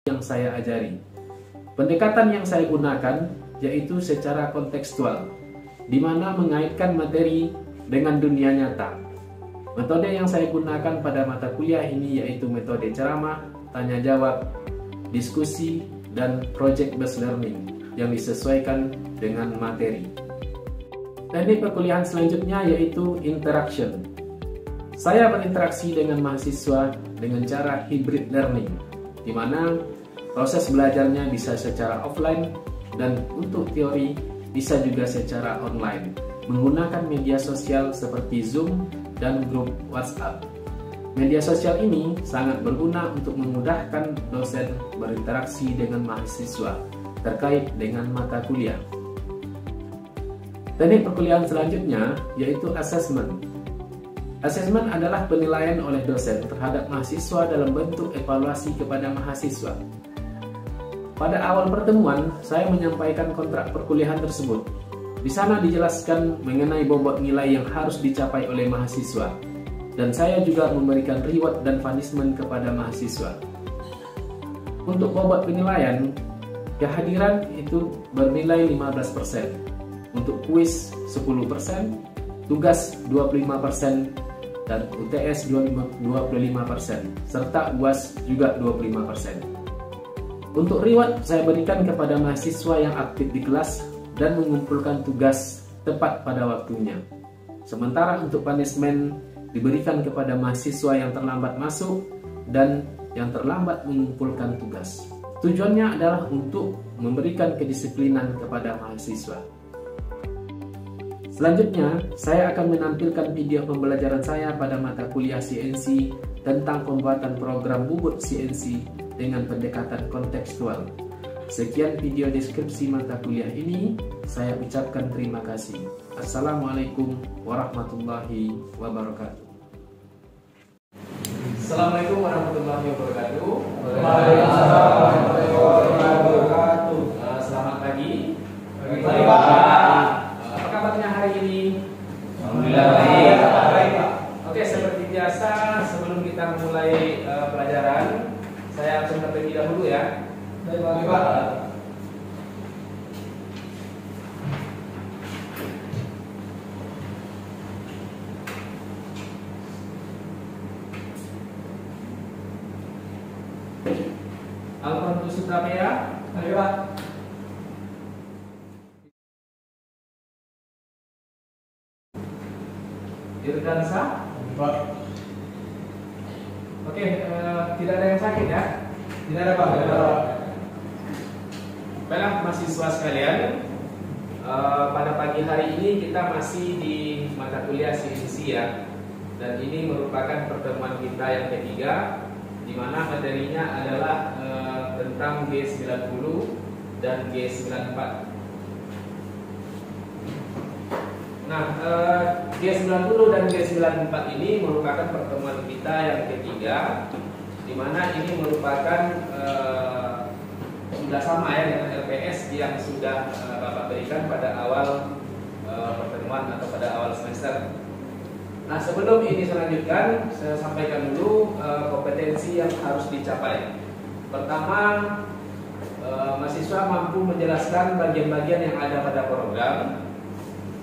yang saya ajari. Pendekatan yang saya gunakan yaitu secara kontekstual, di mana mengaitkan materi dengan dunia nyata. Metode yang saya gunakan pada mata kuliah ini yaitu metode ceramah, tanya jawab, diskusi, dan project based learning yang disesuaikan dengan materi. Teknik perkuliahan selanjutnya yaitu interaction. Saya berinteraksi dengan mahasiswa dengan cara hybrid learning, di mana proses belajarnya bisa secara offline dan untuk teori bisa juga secara online menggunakan media sosial seperti Zoom dan grup WhatsApp. Media sosial ini sangat berguna untuk memudahkan dosen berinteraksi dengan mahasiswa terkait dengan mata kuliah. Teknik perkuliahan selanjutnya yaitu assessment. Assessment adalah penilaian oleh dosen terhadap mahasiswa dalam bentuk evaluasi kepada mahasiswa. Pada awal pertemuan, saya menyampaikan kontrak perkuliahan tersebut. Di sana dijelaskan mengenai bobot nilai yang harus dicapai oleh mahasiswa, dan saya juga memberikan reward dan punishment kepada mahasiswa. Untuk bobot penilaian, kehadiran itu bernilai 15%, untuk kuis 10%, tugas 25%, dan UTS 25%, serta UAS juga 25%. Untuk reward saya berikan kepada mahasiswa yang aktif di kelas dan mengumpulkan tugas tepat pada waktunya. Sementara untuk punishment diberikan kepada mahasiswa yang terlambat masuk dan yang terlambat mengumpulkan tugas. Tujuannya adalah untuk memberikan kedisiplinan kepada mahasiswa. Selanjutnya, saya akan menampilkan video pembelajaran saya pada mata kuliah CNC tentang pembuatan program bubut CNC dengan pendekatan kontekstual. Sekian video deskripsi mata kuliah ini. Saya ucapkan terima kasih. Assalamualaikum warahmatullahi wabarakatuh. Assalamualaikum warahmatullahi wabarakatuh. Waalaikumsalam warahmatullahi wabarakatuh. Selamat pagi. Pagi, Pak. Apa kabarnya hari ini? Alhamdulillah baik. Oke, seperti biasa sebelum kita memulai pelajaran, saya akan terlebih dahulu ya. Baik, Pak. Al-Quran Surabaya. Baik, Pak. Irdansa. Pak. Oke, tidak ada yang sakit ya? Tidak ada, Pak. Tidak ada, Pak. Baiklah mahasiswa sekalian, pada pagi hari ini kita masih di mata kuliah CNC ya, dan ini merupakan pertemuan kita yang ketiga, di mana materinya adalah tentang G90 dan G94. Nah, G90 dan G94 ini merupakan pertemuan kita yang ketiga, di mana ini merupakan sudah sama ya dengan LPS yang sudah Bapak berikan pada awal pertemuan atau pada awal semester. Nah, sebelum ini saya lanjutkan, saya sampaikan dulu kompetensi yang harus dicapai. Pertama, mahasiswa mampu menjelaskan bagian-bagian yang ada pada program.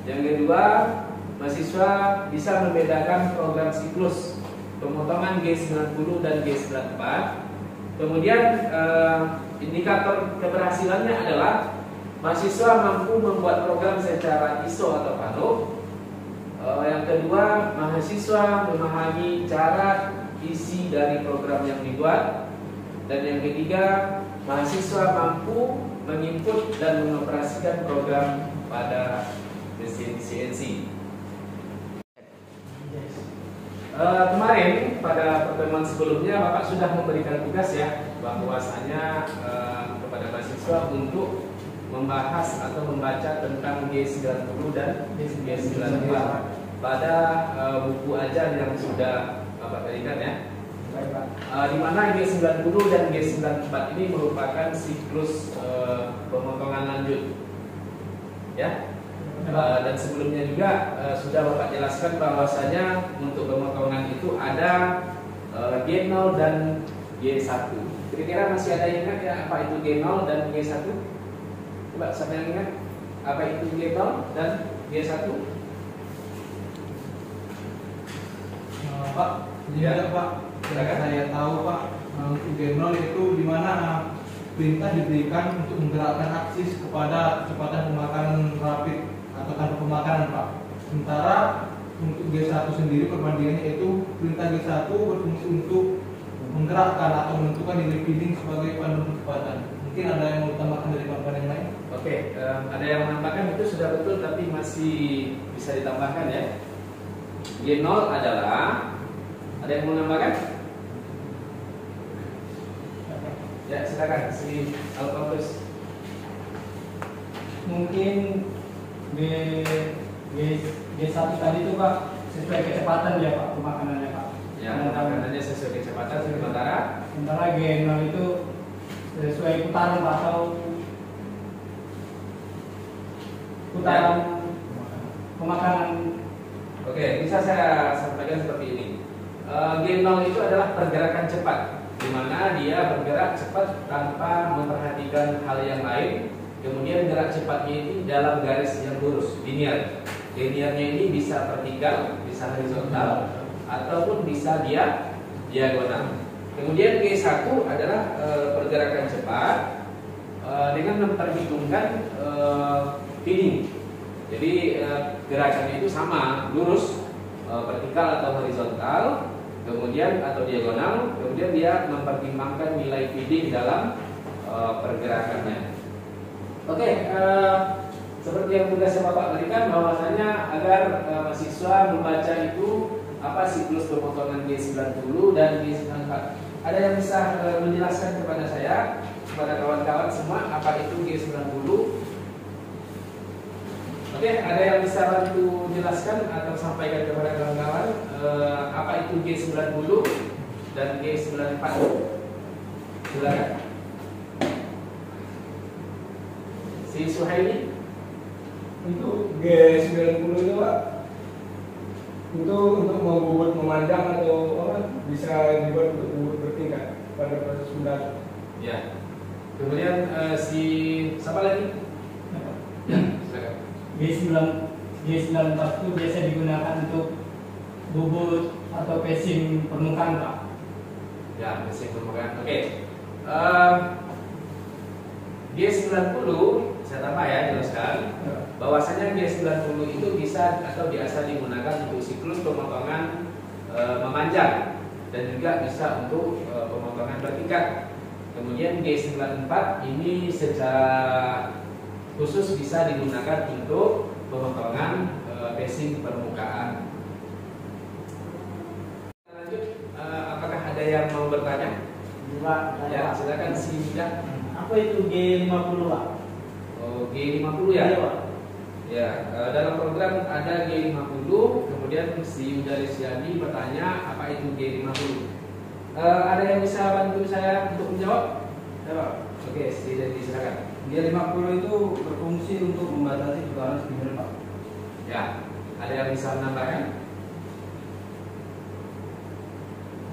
Yang kedua, mahasiswa bisa membedakan program siklus pemotongan G90 dan G94. Kemudian indikator keberhasilannya adalah mahasiswa mampu membuat program secara ISO atau FANUC. Yang kedua, mahasiswa memahami cara isi dari program yang dibuat. Dan yang ketiga, mahasiswa mampu menginput dan mengoperasikan program pada mesin CNC. Kemarin pada pertemuan sebelumnya Bapak sudah memberikan tugas ya, bahwasanya kepada mahasiswa untuk membahas atau membaca tentang G90 dan G94 pada buku ajar yang sudah Bapak berikan ya. Di mana G90 dan G94 ini merupakan siklus pemotongan lanjut ya. Dan sebelumnya juga sudah Bapak jelaskan bahwasanya untuk pemotongan itu ada G0 dan G1. Kira-kira masih ada yang ingat ya apa itu G0 dan G1? Coba siapa yang ingat apa itu G0 dan G1? Pak, Ya. Pak, Silakan. saya tahu Pak, untuk G0 itu di mana perintah diberikan untuk menggerakkan aksis kepada kecepatan pemakanan rapid atau tanpa pemakanan Pak. Sementara untuk G1 sendiri perbandingannya itu perintah G1 berfungsi untuk menggerakkan atau menentukan nilai feeding sebagai pandu kecepatan. Mungkin ada yang mau ditambahkan dari kawan yang lain? Oke, ada yang menambahkan itu sudah betul tapi masih bisa ditambahkan ya. G0 adalah, ada yang mau menambahkan? Ya silakan, si Alphonsus. Mungkin G1 tadi itu Pak sesuai kecepatan ya Pak pemakanannya Pak. Ya, makanannya sesuai kecepatan. Sementara G0 itu sesuai putaran Pak atau putaran pemakanan. oke, bisa saya sampaikan seperti ini. G0 itu adalah pergerakan cepat, di mana dia bergerak cepat tanpa memperhatikan hal yang lain. Kemudian gerak cepatnya ini dalam garis yang lurus, linear. Linearnya ini bisa vertikal, bisa horizontal, ataupun bisa dia diagonal. Kemudian G1 adalah pergerakan cepat dengan memperhitungkan feeding. Jadi gerakannya itu sama, lurus, vertikal atau horizontal, kemudian atau diagonal, kemudian dia mempertimbangkan nilai feeding dalam pergerakannya. Oke, seperti yang sudah saya Bapak berikan bahwasanya agar mahasiswa membaca itu apa siklus pemotongan G90 dan G94. Ada yang bisa menjelaskan kepada saya, kepada kawan-kawan semua apa itu G90? Oke, ada yang bisa bantu jelaskan atau sampaikan kepada kawan-kawan apa itu G90 dan G94? Silakan. Si Suhaili. Untuk G90 itu Pak, itu untuk membobot memanjang atau apa, bisa dibuat untuk bobot bertingkat pada proses mendalam. Ya. Kemudian si siapa lagi? Ya, silakan. G94 itu biasa digunakan untuk bobot atau pacing permukaan Pak. Ya, mesin permukaan. Oke. G90 saya tambah ya, jelaskan bahwasanya G90 itu bisa atau biasa digunakan untuk siklus pemotongan memanjang dan juga bisa untuk pemotongan bertingkat. Kemudian G94 ini secara khusus bisa digunakan untuk pemotongan pacing permukaan. Lanjut, apakah ada yang mau bertanya? Ya, silakan si Yuda. Apa itu G50 Pak? Oh, G50 ya? Iya Pak. Ya, dalam program ada G50, kemudian si Yuda Resiadi bertanya apa itu G50. Ada yang bisa bantu saya untuk menjawab? Ya Pak. Oke, silakan. G50 itu berfungsi untuk membatasi putaran spindle Pak. Ya, ada yang bisa menambahkan?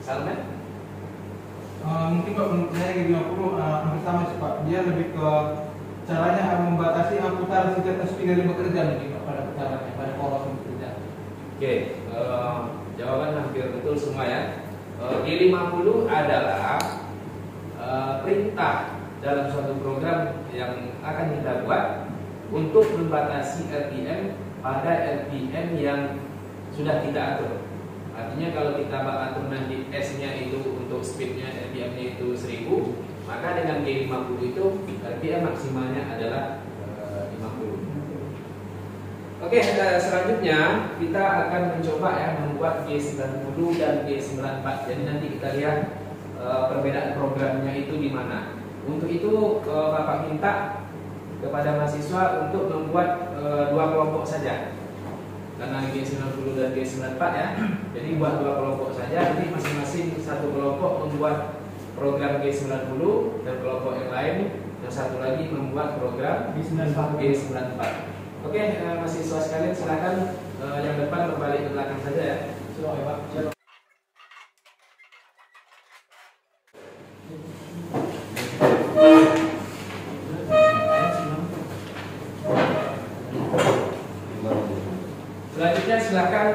Salman? Mungkin Pak menurut saya G50 hampir sama sih Pak. Dia lebih ke caranya membatasi putaran singkat spindle bekerja mungkin Pak, pada putarannya, pada poros bekerja. Oke, jawaban hampir betul semua ya. G50 adalah perintah dalam suatu program yang akan kita buat untuk membatasi RPM pada RPM yang sudah kita atur. Artinya kalau kita atur nanti S-nya itu untuk speednya RPM-nya itu 1000, maka dengan G50 itu RPM maksimalnya adalah 50. Oke, selanjutnya kita akan mencoba ya membuat G90 dan G94. Jadi nanti kita lihat perbedaan programnya itu di mana. Untuk itu Bapak minta kepada mahasiswa untuk membuat dua kelompok saja. Karena G90 dan G94 ya. Jadi buat dua kelompok saja. Nanti masing-masing satu kelompok membuat program G90 dan kelompok yang lain yang satu lagi membuat program G94. Oke, mahasiswa sekalian silakan yang depan berbalik ke belakang saja ya. Silakan Pak. Selanjutnya silakan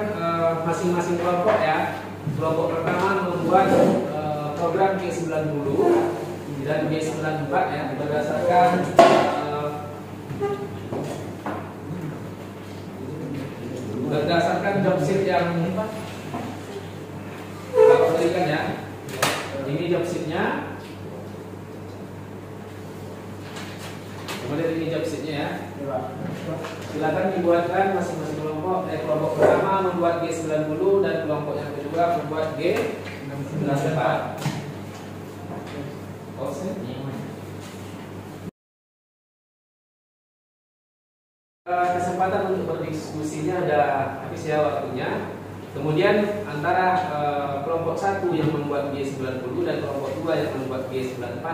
masing-masing kelompok ya. Kelompok pertama membuat program G90 dan G94 ya berdasarkan job sheet yang Bapak berikan ya. Ini job sheetnya. Kemudian ini job sheetnya ya. Silakan dibuatkan masing-masing kelompok. Kelompok pertama membuat G90 dan kelompok yang kedua membuat G94. Kesempatan untuk berdiskusinya ada habis ya waktunya. Kemudian antara kelompok 1 yang membuat G90 dan kelompok 2 yang membuat G94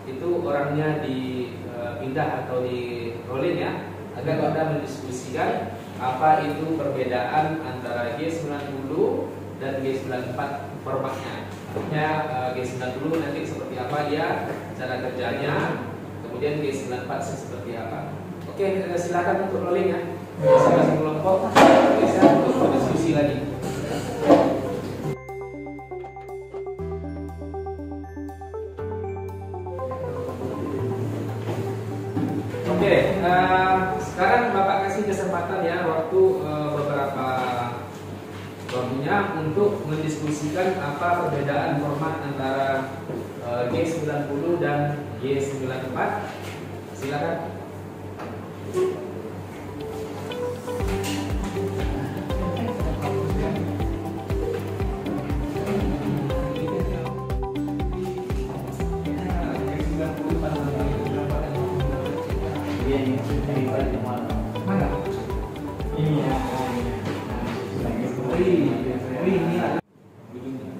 itu orangnya dipindah atau di rolling ya, agar Anda mendiskusikan apa itu perbedaan antara G90 dan G94 formatnya. Artinya G90 nanti seperti apa dia, cara kerjanya, kemudian G94 seperti apa. Oke, silakan untuk rolling ya. Masing-masing kelompok bisa untuk berdiskusi lagi. Oke, sekarang Bapak kasih kesempatan ya waktu beberapa waktunya untuk mendiskusikan apa perbedaan format antara G90 dan G94. Silakan.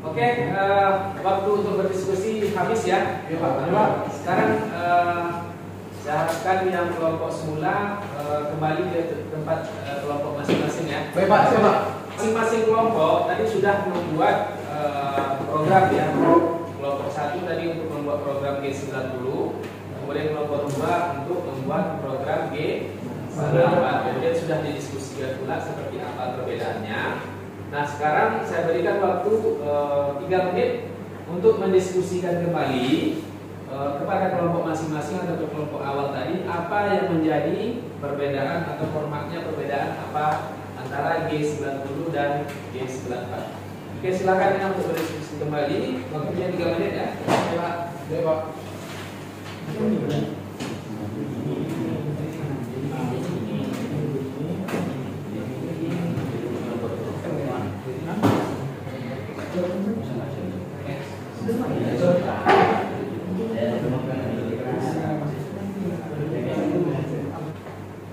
Oke, waktu untuk berdiskusi habis ya. Sekarang saya harapkan yang kelompok semula kembali ke tempat kelompok masing-masing ya. Baik Pak, siapa? Masing-masing kelompok tadi sudah membuat program ya. Kelompok 1 tadi untuk membuat program G90, kemudian kelompok 2 untuk membuat program G94. Kemudian sudah didiskusikan pula seperti apa perbedaannya. Nah, sekarang saya berikan waktu 3 menit untuk mendiskusikan kembali kepada kelompok masing-masing atau kelompok awal tadi apa yang menjadi perbedaan atau formatnya perbedaan apa antara G90 dan G94. Oke, silakan ya untuk berdiskusi kembali. Waktunya 3 menit ya. Ya Pak.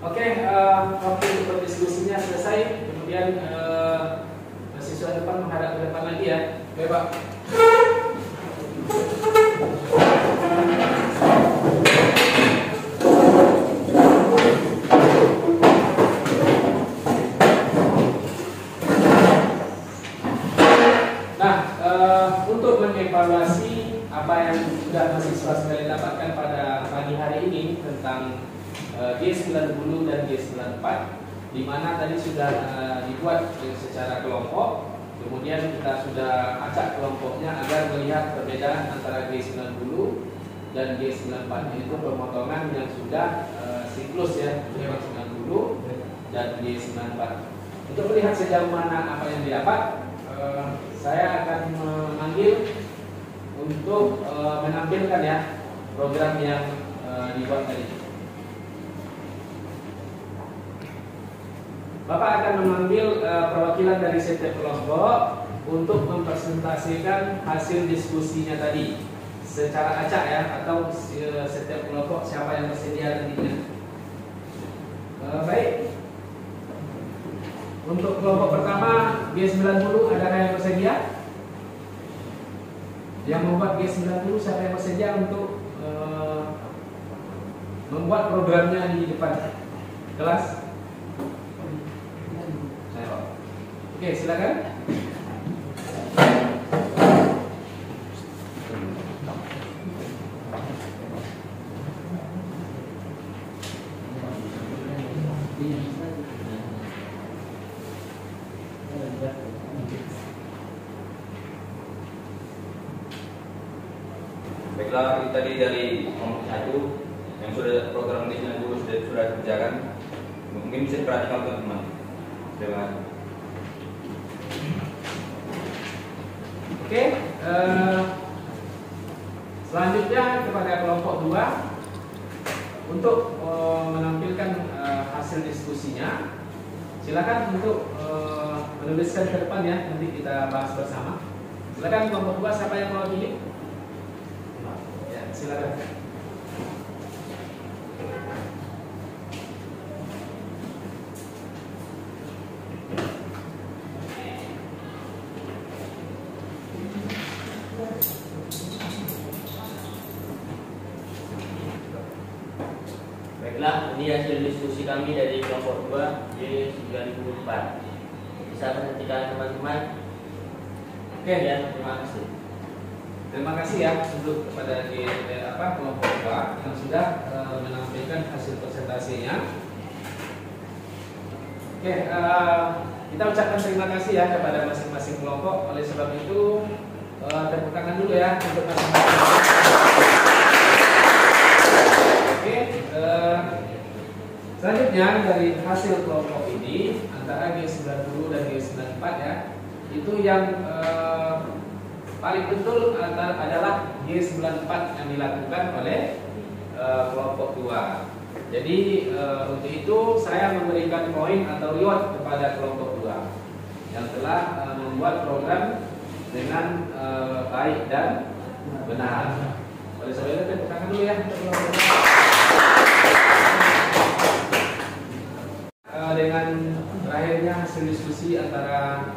Oke, waktu berdiskusinya selesai. Kemudian mahasiswa depan menghadap ke depan lagi ya. Ya Pak. Nah, untuk mengevaluasi apa yang sudah mahasiswa sekalian dapatkan pada pagi hari ini tentang G90 dan G94, di mana tadi sudah dibuat secara kelompok, kemudian kita sudah acak kelompoknya agar melihat perbedaan antara G90 dan G94, yaitu pemotongan yang sudah siklus ya, G90 dan G94. Untuk melihat sejauh mana apa yang didapat, saya akan memanggil untuk menampilkan ya program yang dibuat tadi. Bapak akan memanggil perwakilan dari setiap kelompok untuk mempresentasikan hasil diskusinya tadi secara acak ya, atau setiap kelompok siapa yang bersedia nantinya. Baik. Untuk kelompok pertama G90, adakah yang bersedia? Yang membuat G90 siapa yang bersedia untuk membuat programnya di depan kelas? Oke, silakan. Baiklah, itu tadi dari kelompok 1 yang sudah program ini sudah dikerjakan. Mungkin bisa diperhatikan teman-teman. Terima kasih. Oke, selanjutnya kepada kelompok 2 untuk menampilkan hasil diskusinya. Silakan untuk menuliskan ke depan ya, nanti kita bahas bersama. Silakan kelompok 2, siapa yang mewakili? Ya, silakan. Baiklah, ini hasil diskusi kami dari kelompok 2 J94. Bisa perhatikan teman-teman. Oke, Ya, terima kasih. terima kasih ya untuk kepada kelompok 2 yang sudah menampilkan hasil presentasinya. Oke, kita ucapkan terima kasih ya kepada masing-masing kelompok. Oleh sebab itu, tepuk tangan dulu ya untuk masing-masing. Oke, selanjutnya dari hasil kelompok ini antara G90 dan G94 ya, itu yang paling betul adalah G94 yang dilakukan oleh kelompok 2. Jadi untuk itu saya memberikan poin atau reward kepada kelompok 2 yang telah membuat program dengan baik dan benar. Oleh sebab itu tepuk tangan dulu ya untuk kelompok 2. Dengan terakhirnya hasil diskusi antara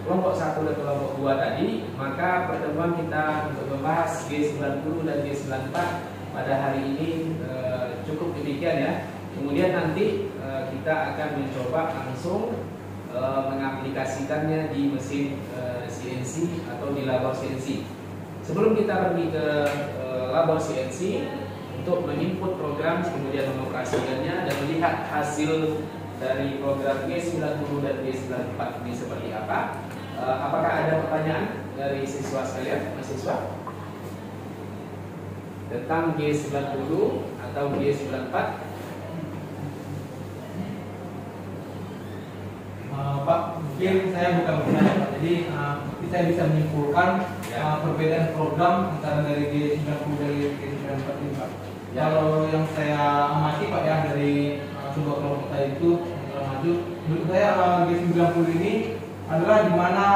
kelompok 1 dan kelompok 2 tadi, maka pertemuan kita untuk membahas G90 dan G94 pada hari ini cukup demikian ya. Kemudian nanti kita akan mencoba langsung mengaplikasikannya di mesin CNC atau di labor CNC. Sebelum kita pergi ke labor CNC untuk menginput program, kemudian mengoperasikannya dan melihat hasil dari program G90 dan G94 ini seperti apa. Apakah ada pertanyaan dari siswa sekalian, mahasiswa tentang G90 atau G94? Pak, mungkin saya bukan bertanya Pak. Jadi saya bisa menyimpulkan perbedaan program antara dari G90 dan G94 ini Pak. Ya. Kalau yang saya amati Pak ya dari kedua kelompok tadi itu maju, menurut saya G90 ini adalah di mana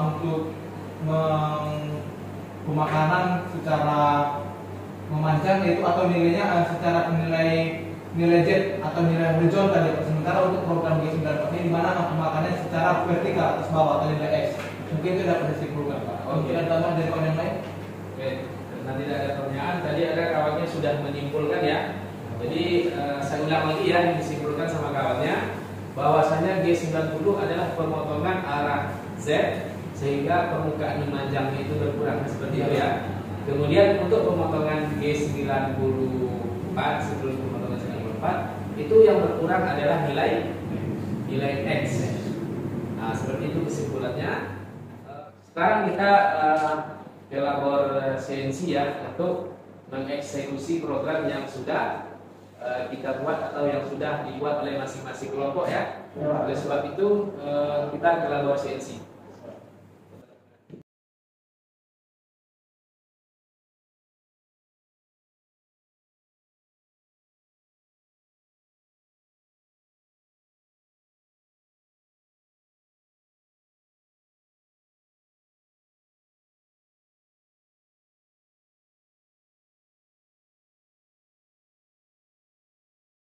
untuk pemakanan secara memanjang yaitu atau nilainya secara nilai Z atau nilai horizontal ya. Sementara untuk program G94 ini di mana pemakanannya secara vertikal atas bawah atau nilai X. Mungkin itu dapat disimpulkan Pak. Mungkin ada tambahan dari kawan yang lain? Oke, karena tidak ada pertanyaan, tadi ada kawannya sudah menyimpulkan ya. Jadi saya ulang lagi ya, yang disimpulkan sama kawannya bahwasanya G90 adalah pemotongan arah Z sehingga permukaan memanjangnya itu berkurang seperti itu ya. Kemudian untuk pemotongan G94 sebelum pemotongan 94 itu yang berkurang adalah nilai X. Nah, seperti itu kesimpulannya. Sekarang kita ke labor CNC ya untuk mengeksekusi program yang sudah kita buat atau yang sudah dibuat oleh masing-masing kelompok ya. Oleh sebab itu kita ke labor CNC.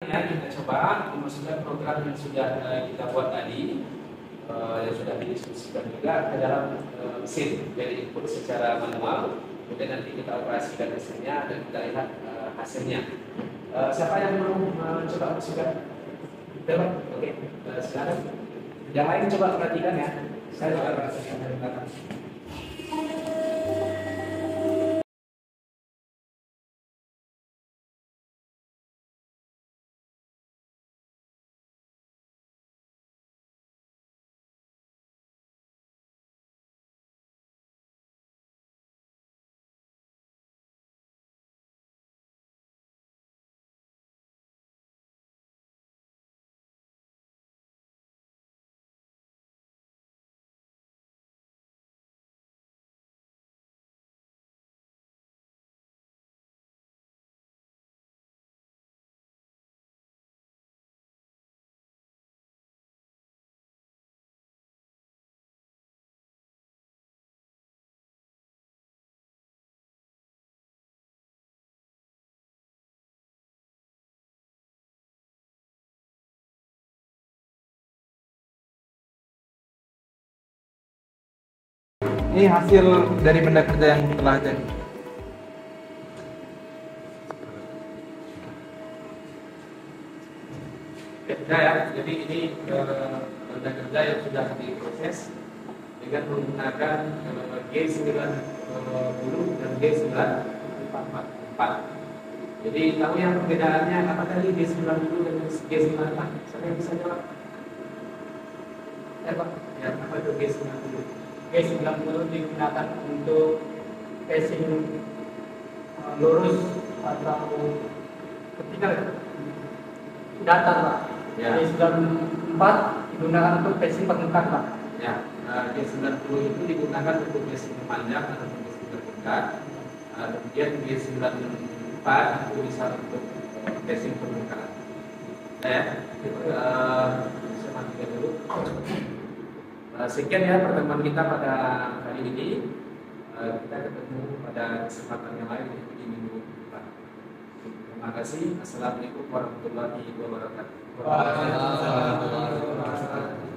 Ya, kita coba memasukkan program yang sudah kita buat tadi, yang sudah didiskusikan juga ke dalam mesin, jadi input secara manual. Kemudian nanti kita operasikan mesinnya dan kita lihat hasilnya. Siapa yang mau mencoba masukkan? Oke, silakan. Yang lain coba perhatikan ya. Saya coba perhatikan dari belakang. Ini hasil dari benda kerja yang telah jadi. Ya, jadi ini benda kerja yang sudah diproses dengan menggunakan G90 dan G94. Jadi tahu yang perbedaannya apa tadi G90 dan G94? Siapa yang bisa jawab? Pak, ya apa itu G90? G90 digunakan untuk passing lurus atau vertikal datar, Pak. Ya. G94 digunakan untuk passing permukaan, Pak. Ya, G90 itu digunakan untuk passing panjang atau passing terdekat. Kemudian G94 itu bisa untuk passing permukaan. Ya, saya matikan dulu. Sekian ya pertemuan kita pada hari ini. Kita ketemu pada kesempatan yang lain di minggu depan. Terima kasih. Assalamualaikum warahmatullahi wabarakatuh. Waalaikumsalam.